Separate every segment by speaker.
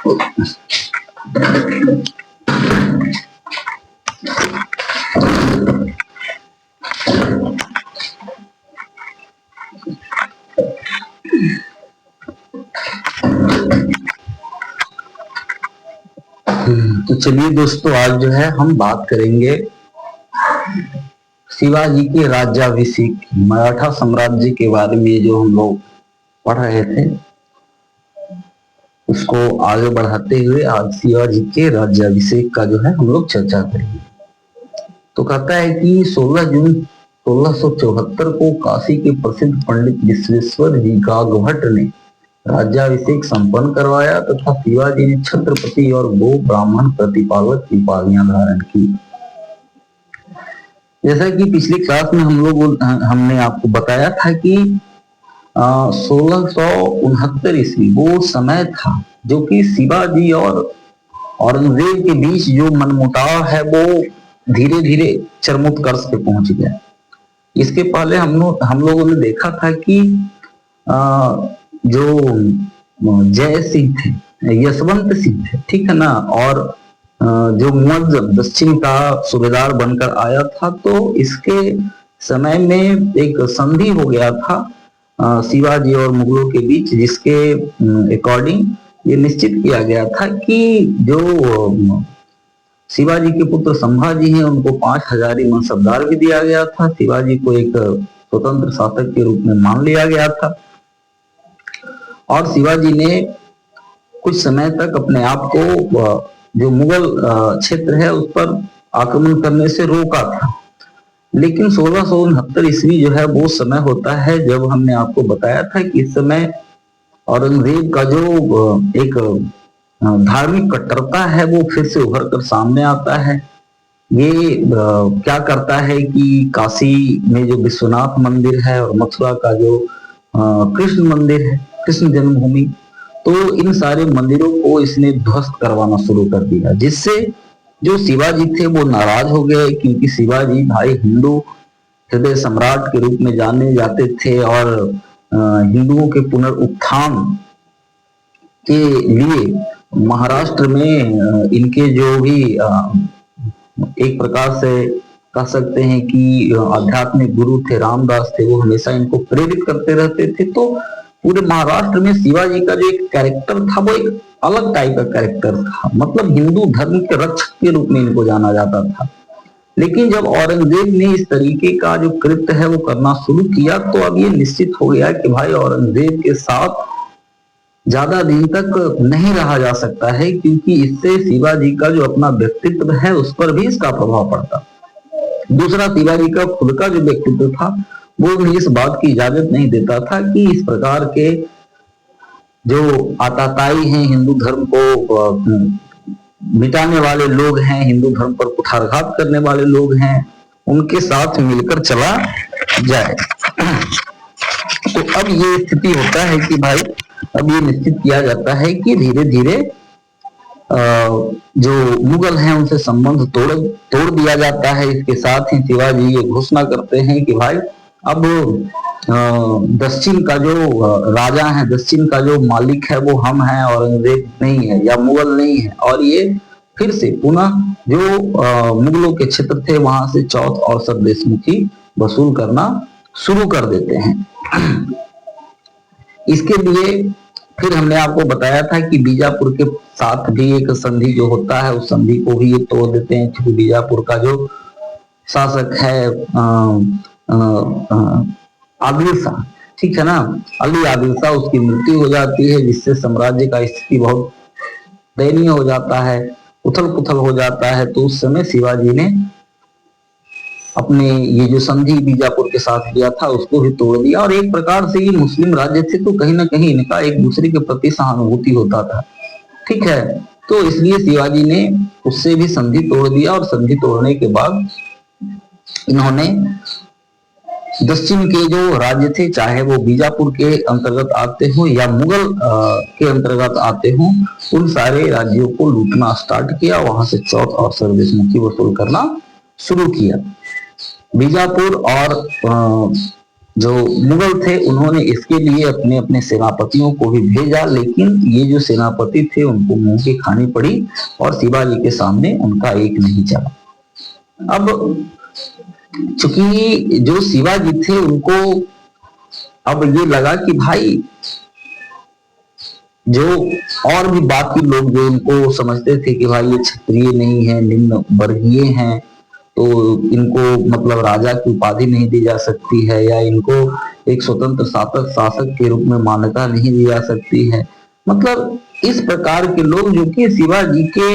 Speaker 1: तो चलिए दोस्तों, आज जो है हम बात करेंगे शिवाजी के राज्याभिषेक, मराठा साम्राज्य के बारे में जो हम लोग पढ़ रहे थे उसको आगे बढ़ाते हुए आज शिवाजी के राज्याभिषेक का जो है हम लोग चर्चा करेंगे। तो कहता है कि 16 जून 1674 को काशी के प्रसिद्ध पंडित विश्वेश्वर जी गागभट्ट ने राज्याभिषेक संपन्न करवाया तथा शिवाजी ने छत्रपति और गो ब्राह्मण प्रतिपालक की उपाधियां धारण की। जैसा कि पिछली क्लास में हमने आपको बताया था कि 1669 ईस्वी वो समय था जो कि शिवाजी और औरंगजेब के बीच जो मनमुटाव है वो धीरे धीरे चरमोत्कर्ष पे पहुंच गया। इसके पहले हम लोगों ने देखा था कि जो जय सिंह थे, यशवंत सिंह थे, ठीक है ना, और जो मुअज्जम दक्षिण का सूबेदार बनकर आया था, तो इसके समय में एक संधि हो गया था शिवाजी और मुगलों के बीच, जिसके अकॉर्डिंग ये निश्चित किया गया था कि जो शिवाजी के पुत्र संभाजी हैं उनको 5000 मनसबदार भी दिया गया था। शिवाजी को एक स्वतंत्र शासक के रूप में मान लिया गया था और शिवाजी ने कुछ समय तक अपने आप को जो मुगल क्षेत्र है उस पर आक्रमण करने से रोका था। लेकिन 1669 ईस्वी जो है वो समय होता है जब हमने आपको बताया था कि इस समय औरंगजेब का जो एक धार्मिक कट्टरता है वो फिर से उभर कर सामने आता है। ये क्या करता है कि काशी में जो विश्वनाथ मंदिर है और मथुरा का जो कृष्ण मंदिर है, कृष्ण जन्मभूमि, तो इन सारे मंदिरों को इसने ध्वस्त करवाना शुरू कर दिया, जिससे जो शिवाजी थे वो नाराज हो गए, क्योंकि शिवाजी भाई हिंदू हृदय सम्राट के रूप में जाने जाते थे और हिंदुओं के पुनरुत्थान के लिए महाराष्ट्र में इनके जो भी एक प्रकार से कह सकते हैं कि आध्यात्मिक गुरु थे, रामदास थे, वो हमेशा इनको प्रेरित करते रहते थे। तो पूरे महाराष्ट्र में शिवाजी का जो एक कैरेक्टर था वो एक अलग टाइप का कैरेक्टर था, मतलब हिंदू धर्म के रक्षक के रूप में इनको जाना जाता था। लेकिन जब औरंगजेब ने इस तरीके का जो कृत्य है वो करना शुरू किया, तो अब ये निश्चित हो गया कि भाई औरंगजेब के साथ ज्यादा दिन तक नहीं रहा जा सकता है, क्योंकि इससे शिवाजी का जो अपना व्यक्तित्व है उस पर भी इसका प्रभाव पड़ता। दूसरा, शिवाजी का खुद का जो व्यक्तित्व था वो भी इस बात की इजाजत नहीं देता था कि इस प्रकार के जो आताताई हैं, हिंदू धर्म को मिटाने वाले लोग हैं, हिंदू धर्म पर कुठारघात करने वाले लोग हैं, उनके साथ मिलकर चला जाए। तो अब ये स्थिति होता है कि भाई अब ये निश्चित किया जाता है कि धीरे धीरे जो मुगल हैं उनसे संबंध तोड़ दिया जाता है। इसके साथ ही शिवाजी ये घोषणा करते हैं कि भाई अब दक्षिण का जो राजा है, दक्षिण का जो मालिक है वो हम हैं, औरंगजेब नहीं है या मुगल नहीं है। और ये फिर से पुनः जो मुगलों के क्षेत्र थे वहां से चौथ और सरदेशमुखी वसूल करना शुरू कर देते हैं। इसके लिए फिर हमने आपको बताया था कि बीजापुर के साथ भी एक संधि जो होता है उस संधि को भी ये तोड़ देते हैं, क्योंकि बीजापुर का जो शासक है आदिल शाह, ठीक है ना, अली आदिल शाह, उसकी मृत्यु हो जाती है, जिससे साम्राज्य का स्थिति बहुत दयनीय हो जाता है, उथल पुथल हो जाता है। तो उस समय शिवाजी ने अपने ये जो संधि बीजापुर के साथ किया था उसको भी तोड़ दिया। और एक प्रकार से ये मुस्लिम राज्य थे तो कहीं ना कहीं इनका एक दूसरे के प्रति सहानुभूति होता था, ठीक है। तो इसलिए शिवाजी ने उससे भी संधि तोड़ दिया और संधि तोड़ने के बाद इन्होंने दक्षिण के जो राज्य थे, चाहे वो बीजापुर के अंतर्गत आते हो या मुगल के अंतर्गत आते हो, उन सारे राज्यों को लूटना स्टार्ट किया, वहां से चौथ और सरदेशमुखी वसूल करना शुरू किया। बीजापुर और जो मुगल थे उन्होंने इसके लिए अपने अपने सेनापतियों को भी भेजा, लेकिन ये जो सेनापति थे उनको मुंह की खानी पड़ी और शिवाजी के सामने उनका एक नहीं चला। अब चूंकि जो शिवाजी थे उनको अब ये लगा कि भाई जो और भी बाकी लोग जो इनको समझते थे कि भाई ये क्षत्रिय नहीं है, निम्न वर्गीय हैं, तो इनको मतलब राजा की उपाधि नहीं दी जा सकती है या इनको एक स्वतंत्र शासक के रूप में मान्यता नहीं दी जा सकती है। मतलब इस प्रकार के लोग जो कि शिवाजी के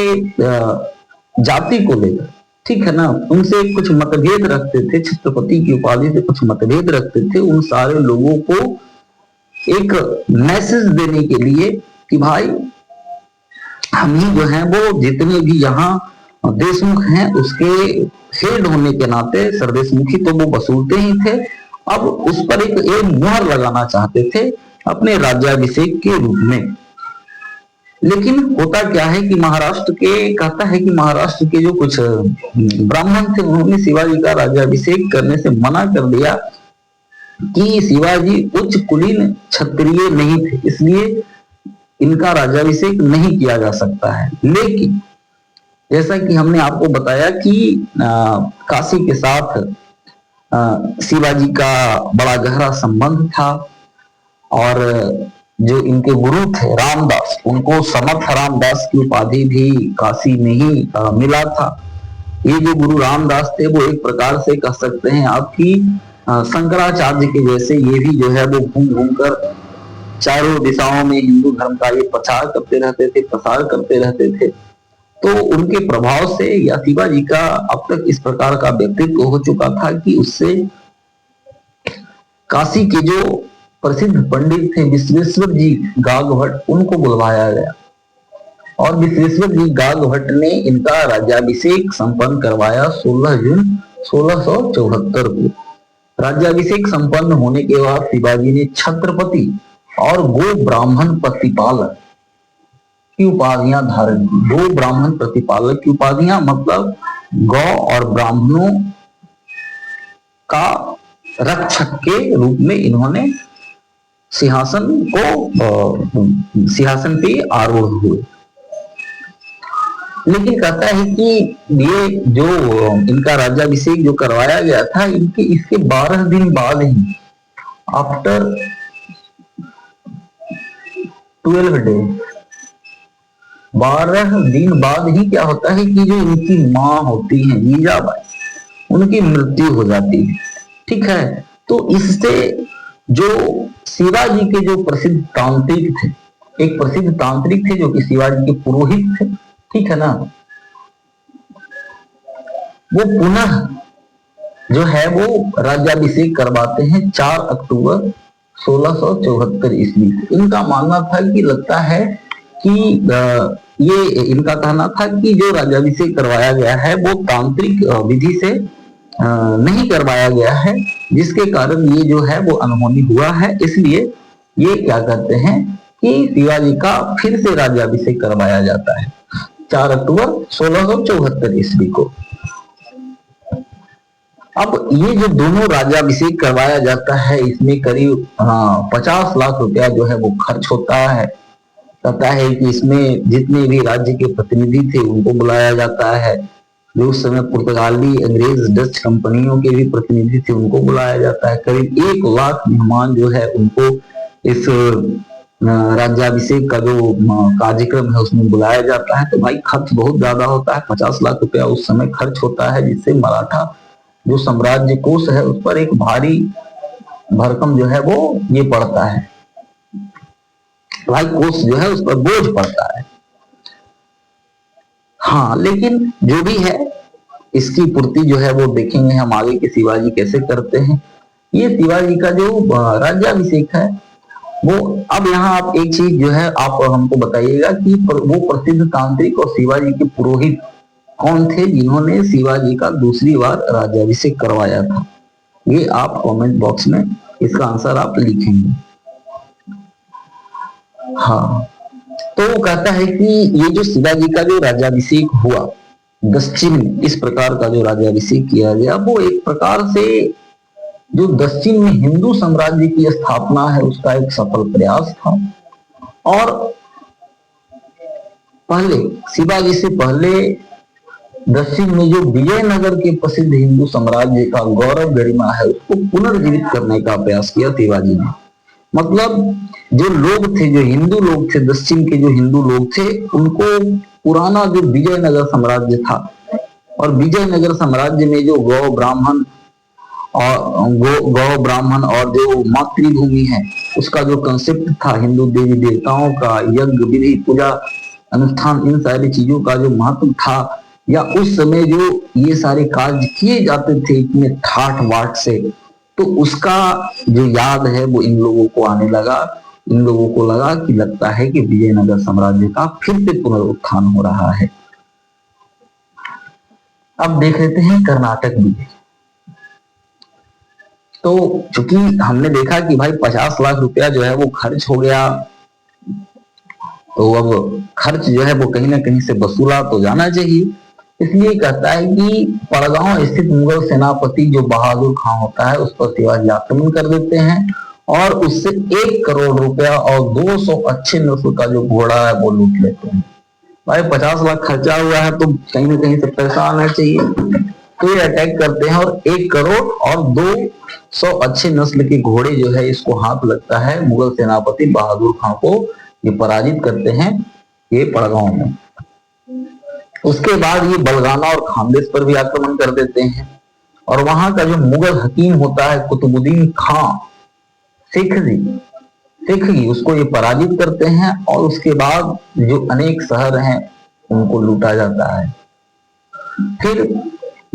Speaker 1: जाति को लेकर, ठीक है ना, उनसे कुछ मतभेद रखते थे, छत्रपति की उपाधि से कुछ मतभेद रखते थे, उन सारे लोगों को एक मैसेज देने के लिए कि भाई हम ही जो है वो जितने भी यहाँ देशमुख हैं उसके हेड होने के नाते सरदेशमुखी तो वो वसूलते ही थे, अब उस पर एक मुहर लगाना चाहते थे अपने राज्याभिषेक के रूप में। लेकिन होता क्या है कि महाराष्ट्र के कहता है कि महाराष्ट्र के जो कुछ ब्राह्मण थे उन्होंने शिवाजी का राज्याभिषेक करने से मना कर दिया कि शिवाजी उच्च कुलीन क्षत्रिय नहीं थे, इसलिए इनका राज्याभिषेक नहीं किया जा सकता है। लेकिन जैसा कि हमने आपको बताया कि काशी के साथ शिवाजी का बड़ा गहरा संबंध था और जो इनके गुरु थे रामदास, उनको समर्थ रामदास की उपाधि भी काशी में ही मिला था। ये जो गुरु रामदास थे वो एक प्रकार से कह सकते हैं आपकी शंकराचार्य के जैसे ये भी जो है वो घूम घूम कर चारों दिशाओं में हिंदू धर्म का ये प्रचार करते रहते थे, प्रसार करते रहते थे। तो उनके प्रभाव से या शिवाजी का अब तक इस प्रकार का व्यक्तित्व हो चुका था कि उससे काशी के जो प्रसिद्ध पंडित थे विश्वेश्वर जी गागभट्ट, उनको बुलवाया गया और विश्वेश्वर जी गागभट्ट ने इनका राज्याभिषेक संपन्न करवाया 16 जून 1674 को। राज्याभिषेक संपन्न होने के बाद शिवाजी ने छत्रपति और गो ब्राह्मण प्रतिपालक की उपाधियां धारण की। गो ब्राह्मण प्रतिपालक की उपाधियां मतलब गौ और ब्राह्मणों का रक्षक के रूप में इन्होंने सिंहासन पे आरूढ़ हुए। लेकिन कहता है कि ये जो इनका राज्याभिषेक जो करवाया गया था इसके 12 दिन बाद ही, आफ्टर 12 डेज, 12 दिन बाद ही क्या होता है कि जो इनकी माँ होती है जीजाबाई, उनकी मृत्यु हो जाती है। ठीक है, तो इससे जो शिवाजी के जो प्रसिद्ध तांत्रिक थे, एक प्रसिद्ध तांत्रिक थे जो कि शिवाजी के पुरोहित थे, ठीक है ना, वो पुनः जो है वो राज्याभिषेक करवाते हैं 4 अक्टूबर 1674 ईस्वी को। इनका मानना था कि लगता है कि ये इनका कहना था कि जो राज्याभिषेक करवाया गया है वो तांत्रिक विधि से नहीं करवाया गया है, जिसके कारण ये जो है वो अनहोनी हुआ है। इसलिए ये क्या करते हैं कि शिवाजी का फिर से राज्याभिषेक करवाया जाता है 4 अक्टूबर 1674 ईस्वी को। अब ये जो दोनों राज्याभिषेक करवाया जाता है इसमें करीब 50 लाख रुपया जो है वो खर्च होता है। कहता है कि इसमें जितने भी राज्य के प्रतिनिधि थे उनको बुलाया जाता है, जो उस समय पुर्तगाली, अंग्रेज, डच कंपनियों के भी प्रतिनिधि थे उनको बुलाया जाता है। करीब 1 लाख मेहमान जो है उनको इस राज्याभिषेक का जो कार्यक्रम है उसमें बुलाया जाता है। तो भाई खर्च बहुत ज्यादा होता है, 50 लाख रुपया उस समय खर्च होता है, जिससे मराठा जो साम्राज्य कोष है उस पर एक भारी भरकम जो है वो ये पड़ता है, भाई कोष जो है उस पर बोझ पड़ता है। हाँ, लेकिन जो भी है इसकी पूर्ति जो है वो देखेंगे हम आगे कि शिवाजी कैसे करते हैं। ये शिवाजी का जो राज्याभिषेक है वो, अब यहाँ आप एक चीज जो है आप हमको बताइएगा कि वो प्रसिद्ध तांत्रिक और शिवाजी के पुरोहित कौन थे जिन्होंने शिवाजी का दूसरी बार राज्याभिषेक करवाया था। ये आप कमेंट बॉक्स में इसका आंसर आप लिखेंगे। हाँ, तो वो कहता है कि ये जो शिवाजी का जो राज्याभिषेक हुआ दक्षिण में, इस प्रकार का जो राज्याभिषेक किया गया वो एक प्रकार से जो दक्षिण में हिंदू साम्राज्य की स्थापना है उसका एक सफल प्रयास था। और पहले शिवाजी से पहले दक्षिण में जो विजयनगर के प्रसिद्ध हिंदू साम्राज्य का गौरव गरिमा है उसको पुनर्जीवित करने का प्रयास किया शिवाजी ने। मतलब जो लोग थे, जो हिंदू लोग थे, दक्षिण के जो हिंदू लोग थे, उनको पुराना जो विजयनगर साम्राज्य था और विजयनगर साम्राज्य में जो गौ ब्राह्मण और जो मातृभूमि है उसका जो कंसेप्ट था, हिंदू देवी देवताओं का यज्ञ विधि पूजा अनुष्ठान, इन सारी चीजों का जो महत्व था, या उस समय जो ये सारे कार्य किए जाते थे इतने ठाठ बाट से, तो उसका जो याद है वो इन लोगों को आने लगा। इन लोगों को लगा कि लगता है कि विजयनगर साम्राज्य का फिर से पुनरुत्थान हो रहा है। अब देख लेते हैं कर्नाटक विजय। तो चूंकि हमने देखा कि भाई 50 लाख रुपया जो है वो खर्च हो गया, तो अब खर्च जो है वो कहीं ना कहीं से वसूला तो जाना चाहिए। इसलिए कहता है कि पड़गांव स्थित मुगल सेनापति जो बहादुर खां होता है उस पर शिवाजी आक्रमण कर देते हैं और उससे 1 करोड़ रुपया और 200 अच्छे नस्ल का जो घोड़ा है वो लूट लेते हैं। भाई 50 लाख खर्चा हुआ है तो कहीं ना कहीं से पैसा आना चाहिए, तो ये अटैक करते हैं और 1 करोड़ और 200 अच्छे नस्ल के घोड़े जो है इसको हाथ लगता है। मुगल सेनापति बहादुर खां को ये पराजित करते हैं ये पड़गांव में। उसके बाद ये बलगाना और खानदेश पर भी आक्रमण कर देते हैं और वहां का जो मुगल हकीम होता है कुतुबुद्दीन खां सिखजी उसको ये पराजित करते हैं और उसके बाद जो अनेक शहर हैं उनको लूटा जाता है। फिर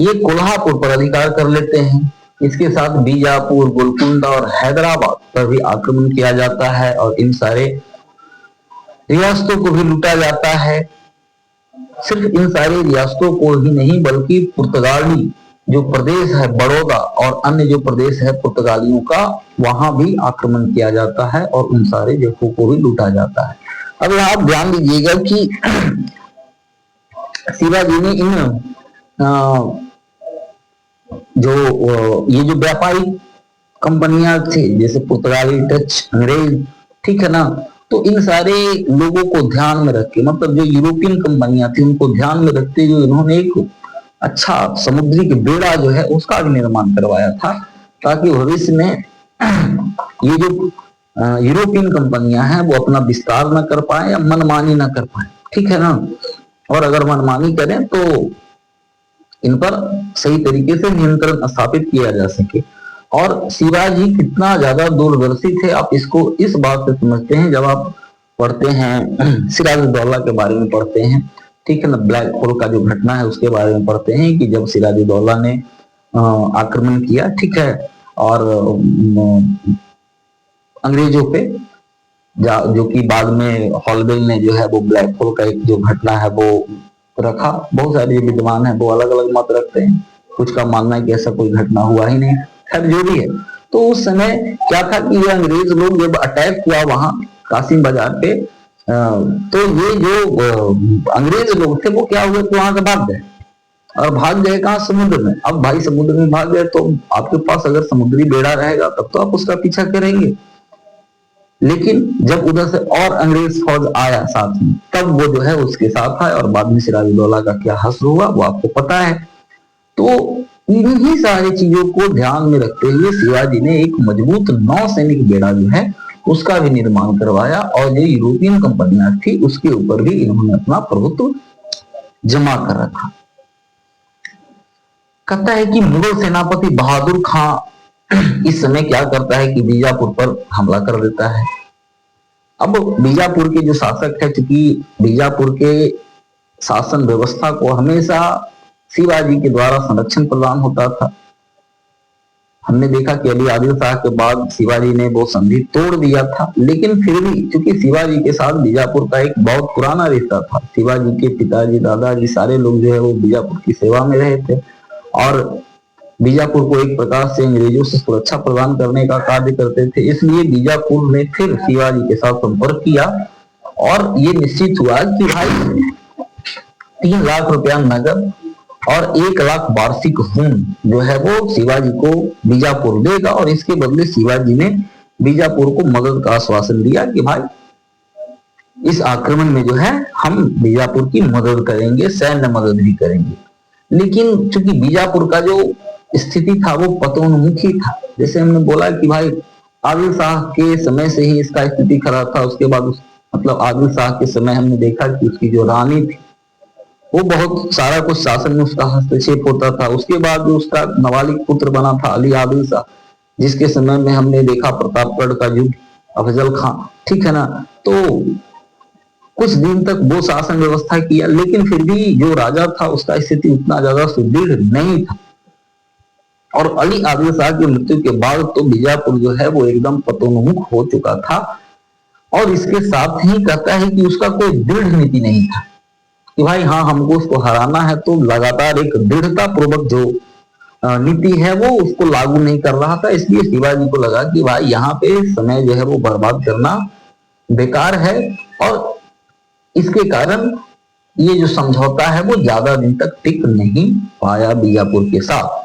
Speaker 1: ये कोल्हापुर पर अधिकार कर लेते हैं। इसके साथ बीजापुर, गोलकुंडा और हैदराबाद पर भी आक्रमण किया जाता है और इन सारे रियासतों को भी लूटा जाता है। सिर्फ इन सारी रियासतों को ही नहीं बल्कि पुर्तगाली जो प्रदेश है बड़ौदा और अन्य जो प्रदेश है पुर्तगालियों का, वहां भी आक्रमण किया जाता है और उन सारे जगहों को भी लूटा जाता है। अब यहाँ आप ध्यान दीजिएगा कि शिवाजी ने इन ये जो व्यापारिक कंपनियां थी जैसे पुर्तगाली, डच, अंग्रेज, ठीक है ना, तो इन सारे लोगों को ध्यान में रख के, मतलब जो यूरोपियन कंपनियां थी उनको ध्यान में रखते हुए इन्होंने एक अच्छा समुद्री के बेड़ा जो है उसका भी निर्माण करवाया था ताकि भविष्य में ये जो यूरोपियन कंपनियां हैं वो अपना विस्तार न कर पाए या मनमानी न कर पाए, ठीक है ना। और अगर मनमानी करें तो इन पर सही तरीके से नियंत्रण स्थापित किया जा सके। और शिवाजी कितना ज्यादा दूरदर्शी थे आप इसको इस बात से समझते हैं जब आप पढ़ते हैं सिराजुद्दौला के बारे में पढ़ते हैं, ठीक है ना, ब्लैक होल का जो घटना है उसके बारे में पढ़ते हैं कि जब सिराजुद्दौला ने आक्रमण किया, ठीक है, और अंग्रेजों पे जो कि बाद में हॉलबेल ने जो है वो ब्लैक होल का एक जो घटना है वो रखा। बहुत सारे विद्वान हैं वो अलग अलग मत रखते हैं, कुछ का मानना है कि ऐसा कोई घटना हुआ ही नहीं, खैर जो भी है। तो उस समय क्या था कि ये अंग्रेज लोग जब अटैक हुआ वहां कासिम बाजार पे, तो ये जो अंग्रेज लोग थे वो क्या हुए तो वहां से भाग गए और भाग गए कहा, समुद्र में। अब भाई समुद्र में भाग गए तो आपके पास अगर समुद्री बेड़ा रहेगा तब तो आप उसका पीछा करेंगे, लेकिन जब उधर से और अंग्रेज फौज आया साथ में तब वो जो है उसके साथ आया और बाद में सिराजुद्दौला का क्या हश्र हुआ वो आपको पता है। तो इन्हीं सारी चीजों को ध्यान में रखते हुए शिवाजी ने एक मजबूत नौसैनिक बेड़ा जो है उसका भी निर्माण करवाया और जो यूरोपियन कंपनियां थी उसके ऊपर भी इन्होंने अपना प्रभुत्व जमा कर रखा। कहता है कि मुगल सेनापति बहादुर खां इस समय क्या करता है कि बीजापुर पर हमला कर देता है। अब बीजापुर के जो शासक है, चूंकि बीजापुर के शासन व्यवस्था को हमेशा शिवाजी के द्वारा संरक्षण प्रदान होता था। हमने देखा कि अली आदिल शाह के बाद शिवाजी ने वो संधि तोड़ दिया था, लेकिन फिर भी चूंकि शिवाजी के साथ बीजापुर का एक बहुत पुराना रिश्ता था, शिवाजी के पिताजी, दादाजी सारे लोग जो है वो बीजापुर की सेवा में रहे थे और बीजापुर को एक प्रकार से अंग्रेजों से सुरक्षा प्रदान करने का कार्य करते थे। इसलिए बीजापुर ने फिर शिवाजी के साथ संपर्क किया और ये निश्चित हुआ कि भाई 3 लाख रुपया नगद, और 1 लाख वार्षिक हुन जो है वो शिवाजी को बीजापुर देगा, और इसके बदले शिवाजी ने बीजापुर को मदद का आश्वासन दिया कि भाई इस आक्रमण में जो है हम बीजापुर की मदद करेंगे, सैन्य मदद भी करेंगे। लेकिन चूंकि बीजापुर का जो स्थिति था वो पतोन्मुखी था, जैसे हमने बोला कि भाई आदिल शाह के समय से ही इसका स्थिति खराब था। उसके बाद मतलब आदिल शाह के समय हमने देखा कि उसकी जो रानी थी वो बहुत सारा कुछ शासन में उसका हस्तक्षेप होता था। उसके बाद जो उसका नवालिक पुत्र बना था अली आदिल शाह, जिसके समय में हमने देखा प्रतापगढ़ का युद्ध, अफजल खां, ठीक है ना, तो कुछ दिन तक वो शासन व्यवस्था किया, लेकिन फिर भी जो राजा था उसका स्थिति उतना ज्यादा सुदृढ़ नहीं था। और अली आदिल शाह की मृत्यु के बाद तो बीजापुर जो है वो एकदम पतोन्मुख हो चुका था। और इसके साथ ही कहता है कि उसका कोई दृढ़ नीति नहीं था कि भाई हाँ हमको उसको हराना है, तो लगातार एक दृढ़ता पूर्वक जो नीति है वो उसको लागू नहीं कर रहा था। इसलिए शिवाजी को लगा कि भाई यहाँ पे समय जो है वो बर्बाद करना बेकार है, और इसके कारण ये जो समझौता है वो ज्यादा दिन तक टिक नहीं पाया बीजापुर के साथ।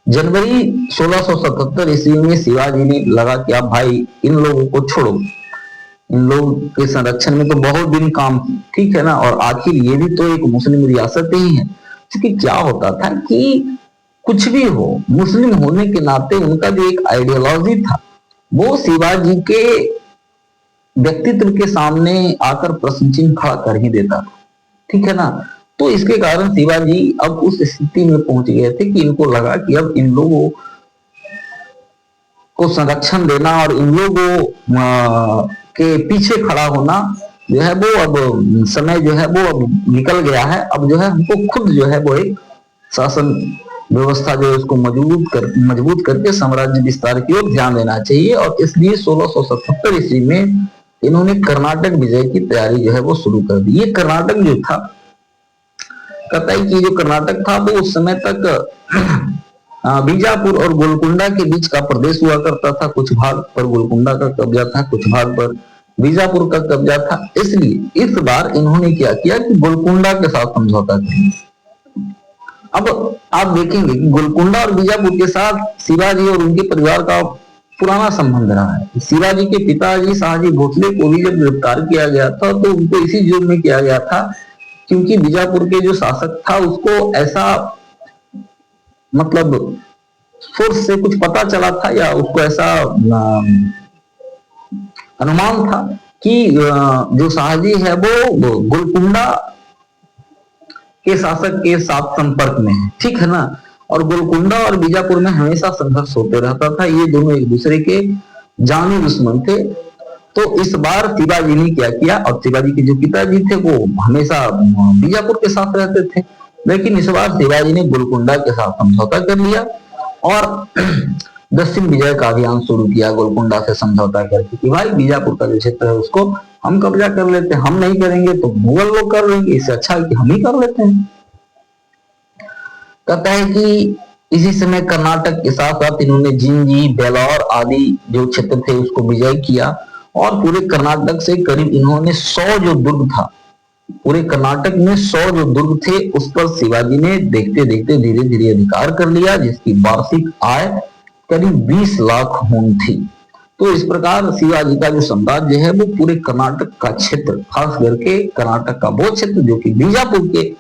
Speaker 1: जनवरी 1677 ईस्वी में शिवाजी ने लगा कि अब भाई इन लोगों को छोड़ो, इन लोगों के संरक्षण में तो बहुत दिन काम, ठीक है ना, और आखिर ये भी तो एक मुस्लिम रियासत ही है। क्योंकि क्या होता था कि कुछ भी हो, मुस्लिम होने के नाते उनका जो एक आइडियोलॉजी था वो शिवाजी के व्यक्तित्व के सामने आकर प्रश्न चिन्ह खड़ा कर ही देता था, ठीक है ना। तो इसके कारण शिवाजी अब उस स्थिति में पहुंच गए थे कि इनको लगा कि अब इन लोगों को संरक्षण देना और इन लोगों के पीछे खड़ा होना जो है वो अब समय जो है वो अब निकल गया है। अब जो है हमको खुद जो है वो एक शासन व्यवस्था जो है उसको मजबूत करके साम्राज्य विस्तार की ओर ध्यान देना चाहिए। और इसलिए 1677 ईस्वी में इन्होंने कर्नाटक विजय की तैयारी जो है वो शुरू कर दी। ये कर्नाटक जो था, कहता है कि जो कर्नाटक था वो उस समय तक बीजापुर और गोलकुंडा के बीच का प्रदेश हुआ करता था। कुछ भाग पर गोलकुंडा का कब्जा था, कुछ भाग पर बीजापुर का कब्जा था। इसलिए इस बार इन्होंने क्या किया कि गोलकुंडा के साथ समझौता किया। अब आप देखेंगे कि गोलकुंडा और बीजापुर के साथ शिवाजी और उनके परिवार का पुराना संबंध रहा है। शिवाजी के पिताजी शाहजी भोसले को भी जब गिरफ्तार किया गया था तो उनको इसी जुर्म में किया गया था, क्योंकि बीजापुर के जो शासक था उसको ऐसा मतलब सोर्स से कुछ पता चला था या उसको ऐसा अनुमान था कि जो शाहजी है वो गोलकुंडा के शासक के साथ संपर्क में है, ठीक है ना। और गोलकुंडा और बीजापुर में हमेशा संघर्ष होते रहता था, ये दोनों एक दूसरे के जानी दुश्मन थे। तो इस बार शिवाजी ने क्या किया, और शिवाजी के जो पिताजी थे वो हमेशा बीजापुर के साथ रहते थे, लेकिन इस बार शिवाजी ने गोलकुंडा के साथ समझौता कर लिया और दक्षिण विजय का अभियान शुरू किया गोलकुंडा से समझौता करके कि भाई बीजापुर का जो क्षेत्र है उसको हम कब्जा कर लेते हैं, हम नहीं करेंगे तो मुगल लोग कर लेंगे, इससे अच्छा है कि हम ही कर लेते हैं। कहता है कि इसी समय कर्नाटक के साथ साथ इन्होंने जिंजी, बेलौर आदि जो क्षेत्र थे उसको विजय किया और पूरे कर्नाटक से करीब इन्होंने 100 जो दुर्ग था, पूरे कर्नाटक में 100 जो दुर्ग थे उस पर शिवाजी ने देखते देखते धीरे धीरे अधिकार कर लिया, जिसकी वार्षिक आय करीब 20 लाख हुन थी। तो इस प्रकार शिवाजी का जो साम्राज्य है वो पूरे कर्नाटक का क्षेत्र, खास करके कर्नाटक का वो क्षेत्र जो कि बीजापुर के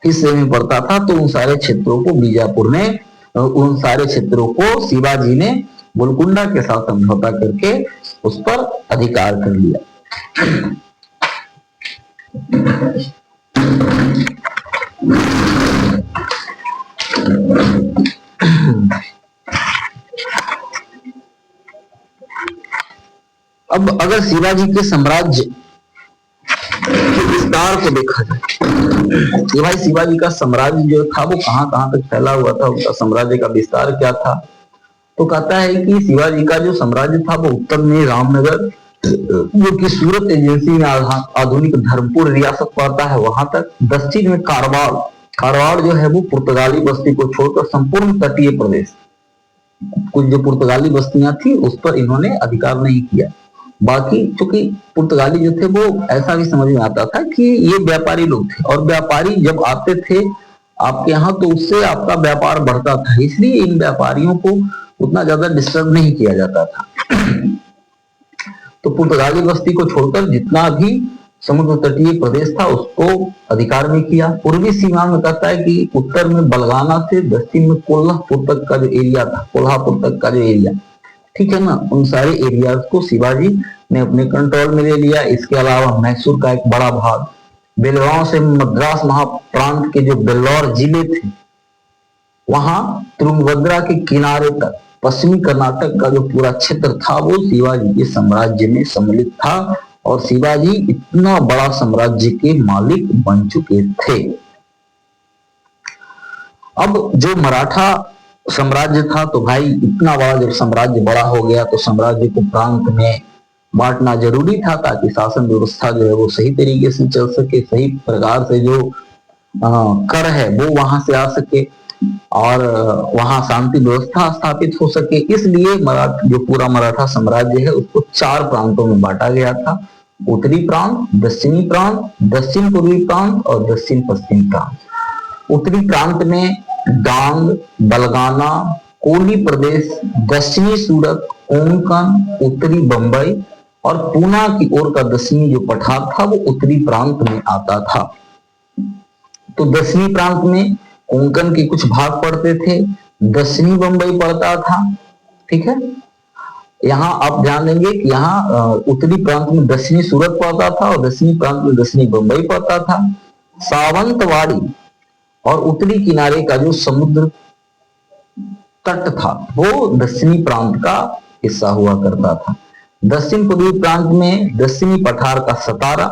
Speaker 1: हिस्से में पड़ता था, तो उन सारे क्षेत्रों को बीजापुर ने, उन सारे क्षेत्रों को शिवाजी ने गोलकुंडा के साथ समझौता करके उस पर अधिकार कर लिया। अब अगर शिवाजी के साम्राज्य के विस्तार को देखा जाए, ये भाई शिवाजी का साम्राज्य जो था वो कहां कहां तक फैला हुआ था, उनका साम्राज्य का विस्तार क्या था, तो कहता है कि शिवाजी का जो साम्राज्य था वो उत्तर में रामनगर जो कि सूरत एजेंसी में आधुनिक धर्मपुर रियासत पड़ता है वहां तक, दक्षिण में कारवार, कारवार जो है वो पुर्तगाली बस्ती को छोड़कर संपूर्ण तटीय प्रदेश, कुछ जो पुर्तगाली बस्तियां थी उस पर इन्होंने अधिकार नहीं किया। बाकी चूंकि पुर्तगाली जो थे वो ऐसा भी समझ में आता था कि ये व्यापारी लोग थे, और व्यापारी जब आते थे आपके यहाँ तो उससे आपका व्यापार बढ़ता था, इसलिए इन व्यापारियों को उतना ज्यादा डिस्टर्ब नहीं किया जाता था। तो पुर्तगाली बस्ती को छोड़कर जितना भी समुद्र तटीय प्रदेश था उसको अधिकार में किया। पूर्वी सीमा में कहता है कि उत्तर में बलगाना से दक्षिण में कोल्हापुर तक का जो एरिया था, कोल्हापुर तक का जो एरिया, ठीक है ना, उन सारे एरियाज को शिवाजी ने अपने कंट्रोल में ले लिया। इसके अलावा मैसूर का एक बड़ा भाग, बेलगांव से मद्रास महाप्रांत के जो बेल्लौर जिले थे, वहां तुंगभद्रा के किनारे तक पश्चिमी कर्नाटक का जो पूरा क्षेत्र था वो शिवाजी के साम्राज्य में सम्मिलित था, और शिवाजी इतना बड़ा साम्राज्य के मालिक बन चुके थे। अब जो मराठा साम्राज्य था, तो भाई इतना बड़ा जब साम्राज्य बड़ा हो गया तो साम्राज्य को प्रांत में बांटना जरूरी था, ताकि शासन व्यवस्था जो है वो सही तरीके से चल सके, सही प्रकार से जो कर है वो वहां से आ सके और वहां शांति व्यवस्था स्थापित हो सके। इसलिए जो पूरा मराठा साम्राज्य है उसको 4 प्रांतों में बांटा गया था, उत्तरी प्रांत, दक्षिणी प्रांत, दक्षिण पूर्वी प्रांत और दक्षिण पश्चिम प्रांत। उत्तरी प्रांत में डांग, बलगाना, कोली प्रदेश, दक्षिणी सूरत, कोंकण, उत्तरी बंबई और पूना की ओर का दक्षिणी जो पठार था वो उत्तरी प्रांत में आता था। तो दक्षिणी प्रांत में कोंकण के कुछ भाग पड़ते थे, दक्षिणी बंबई पड़ता था, ठीक है। यहाँ आप ध्यान देंगे कि यहाँ उत्तरी प्रांत में दक्षिणी सूरत पड़ता था और दक्षिणी प्रांत में दक्षिणी बंबई पड़ता था। सावंतवाड़ी और उत्तरी किनारे का जो समुद्र तट था वो दक्षिणी प्रांत का हिस्सा हुआ करता था। दक्षिण पूर्वी प्रांत में दक्षिणी पठार का सतारा,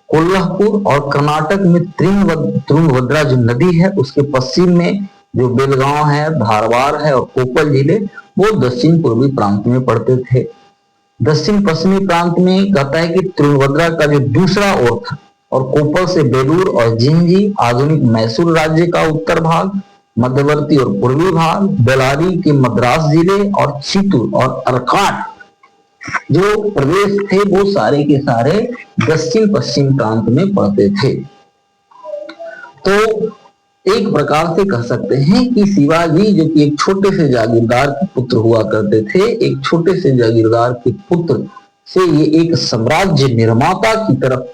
Speaker 1: कोल्हापुर और कर्नाटक में तुंगभद्रा जो नदी है उसके पश्चिम में जो बेलगांव है, धारवाड़ है और कोप्पल जिले वो दक्षिण पूर्वी प्रांत में पड़ते थे। दक्षिण पश्चिमी प्रांत में कहता है कि तुंगभद्रा का जो दूसरा ओर था और कोप्पल से बेलूर और जिंजी आधुनिक मैसूर राज्य का उत्तर भाग, मध्यवर्ती और पूर्वी भाग, बेलारी के मद्रास जिले और चित्तूर और अर्काट जो प्रदेश थे वो सारे के सारे दक्षिण पश्चिम प्रांत में पड़ते थे। तो एक प्रकार से कह सकते हैं कि शिवाजी जो कि एक छोटे से जागीरदार के पुत्र हुआ करते थे, एक छोटे से जागीरदार के पुत्र से ये एक साम्राज्य निर्माता की तरफ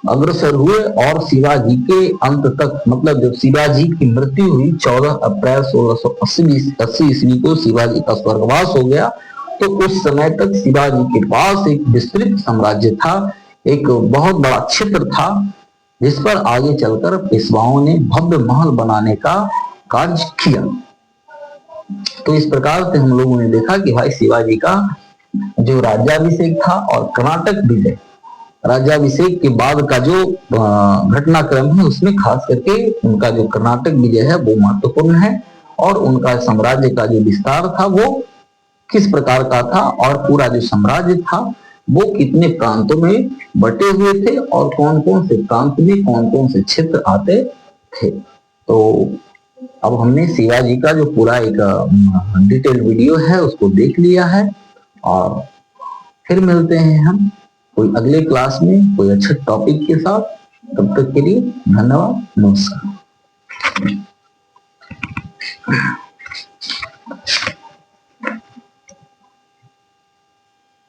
Speaker 1: अग्रसर हुए और शिवाजी के अंत तक, मतलब जब शिवाजी की मृत्यु हुई 14 अप्रैल 1680 ईस्वी को शिवाजी का स्वर्गवास हो गया, तो उस समय तक शिवाजी के पास एक विस्तृत साम्राज्य था, एक बहुत बड़ा क्षेत्र था जिस पर आगे चलकर पेशवाओं ने भव्य महल बनाने का कार्य किया। तो इस प्रकार से हम लोगों ने देखा कि भाई शिवाजी का जो राज्याभिषेक था और कर्नाटक विजय, राज्याभिषेक के बाद का जो घटनाक्रम है उसमें खास करके उनका जो कर्नाटक विजय है वो महत्वपूर्ण है, और उनका साम्राज्य का जो विस्तार था वो किस प्रकार का था और पूरा जो साम्राज्य था वो कितने प्रांतों में बटे हुए थे और कौन कौन से प्रांत में कौन कौन से क्षेत्र आते थे। तो अब हमने शिवाजी का जो पूरा एक डिटेल वीडियो है उसको देख लिया है, और फिर मिलते हैं हम कोई अगले क्लास में कोई अच्छे टॉपिक के साथ। तब तक के लिए धन्यवाद, नमस्कार।